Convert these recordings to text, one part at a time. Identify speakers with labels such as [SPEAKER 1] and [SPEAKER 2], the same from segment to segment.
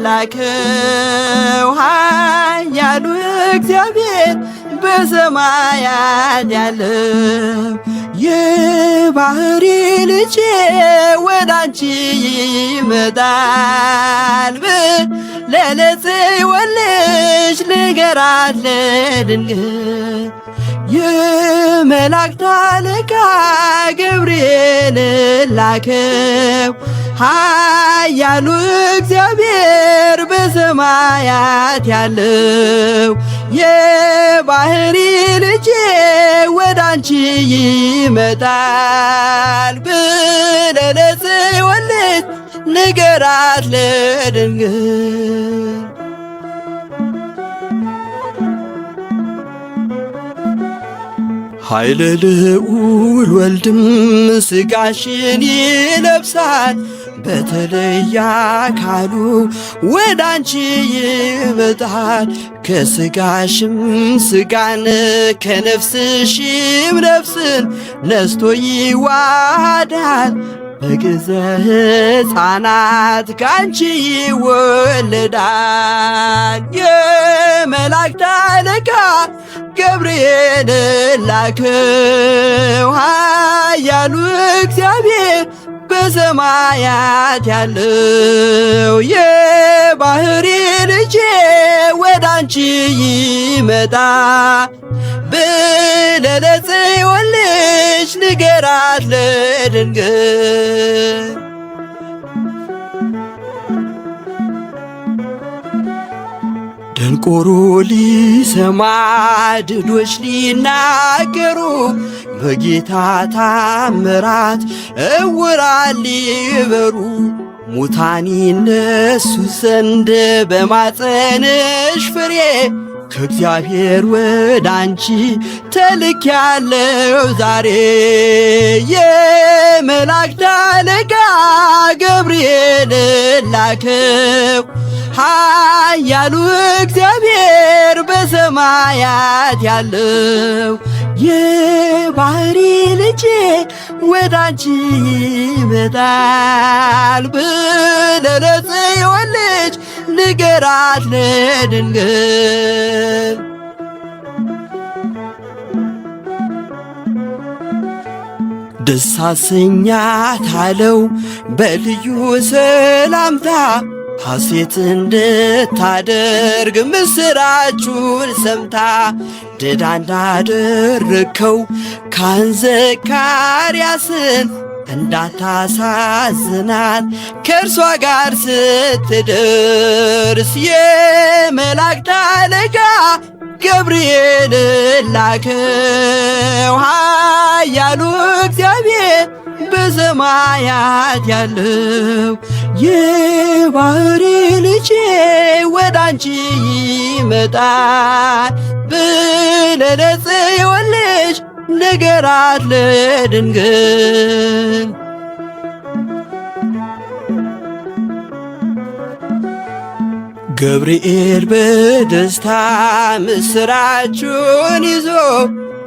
[SPEAKER 1] ላከው ኃያሉ እግዚአብሔር በሰማያት ያለው የባህሪ ልጄ ወዳንቺ ይመጣል ለጽዮን ልጅ ንገራት ለድንግል የመላእክት አለቃ ገብርኤል ላከው ኃያሉ እግዚአብሔር በሰማያት ያለው የባህሪ ልጄ ወዳንቺ ይመጣል ለጽዮን ልጅ ንገራት ለድንግል ኃይለ ልዑል ወልድም ሥጋሽን ይለብሳል በተለየ አካሉ ወዳንቺ ይመጣል ከሥጋሽም ሥጋን ከነፍስሽም ነፍስን ነስቶ ይዋሃዳል በግዘ ሕፃናት ካንቺ ይወለዳል የመላእክት አለቃ ገብርኤል ላከው ኃያሉ እግዚአብሔር በሰማያት ያለው የባህሪ ልጄ ወዳንቺ ይመጣል ለጽዮን ልጅ ንገራት ለድንግል ደንቆሮ ሊሰማ ድዶች ሊናገሩ በጌታ ታምራት ዕውራን ሊበሩ ሙታን ይነሱ ዘንድ በማፀንሽ ፍሬ ከእግዚአብሔር ወዳንቺ ተልኬያለሁ ዛሬ የመላእክት አለቃ ገብርኤል ላከው ኃያሉ እግዚአብሔር በሰማያት ያለው የባህሪ ልጄ ወዳንቺ ይመጣል ለጽዮን ልጅ ንገራት ለድንግል ደስ አሰኛት አለው በልዩ ሰላምታ ሐሴት እንድታደርግ ምስራቹን ሰምታ ድዳ እንዳደረከው ካህን ዘካርያስን እንዳታሳዝናት ከእርሷ ጋር ስትደርስ የመላእክት አለቃ ገብርኤል ላከው ኃያሉ እግዚአብሔር በሰማያት ያለው የባህሪ ልጄ ወዳንቺ ይመጣል ለጽዮን ልጅ ንገራት ለድንግል ገብርኤል በደስታ ምስራቹን ይዞ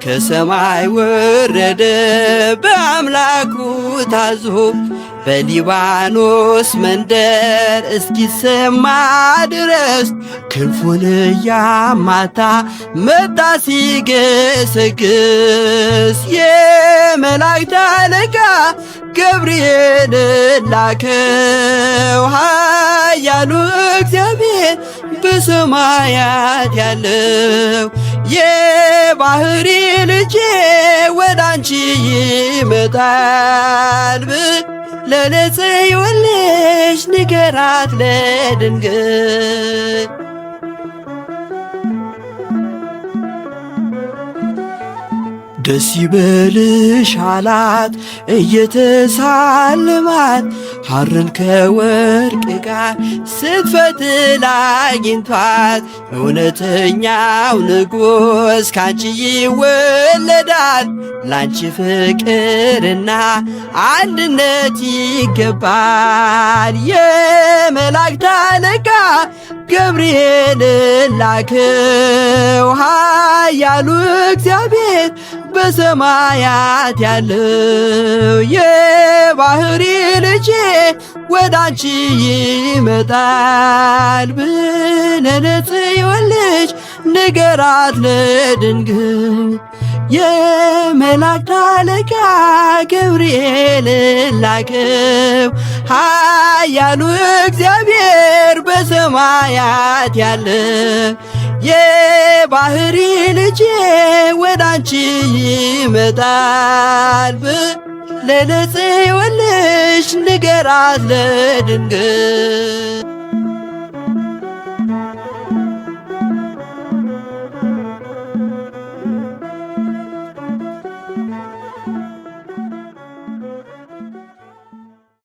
[SPEAKER 1] ከሰማይ ወረደ በአምላኩ ታዞ በሊባኖስ መንደር እስኪሰማ ድረስ ክንፉን እያማታ መጣ ሲገሰግስ የመላእክት አለቃ ገብርኤል ላከው ኃያሉ እግዚአብሔር በሰማያት ያለው የባህሪ ልጄ ወዳንቺ ይመጣል ለጽዮን ልጅ ንገራት ለድንግል ደስ ይበልሽ አላት እየተሳለማት ሐርን ከወርቅ ጋር ስትፈትል አግኝቷት እውነተኛው ንጉሥ ካንቺ ይወለዳል ላንቺ ፍቅርና አንድነት ይገባል የመላእክት አለቃ ገብርኤል ላከው ኃያሉ እግዚአብሔር በሰማያት ያለው የባህሪ ልጄ ወዳንቺ ይመጣል ብለህ ለጽዮን ልጅ ንገራት ለድንግል። የመላእክት አለቃ ገብርኤልን ላከው ኃያሉ እግዚአብሔር በሰማያት ያለ የባህሪ ልጄ ወዳንቺ ይመጣል ብለህ ለጽዮን ልጅ ንገራት ለድንግል።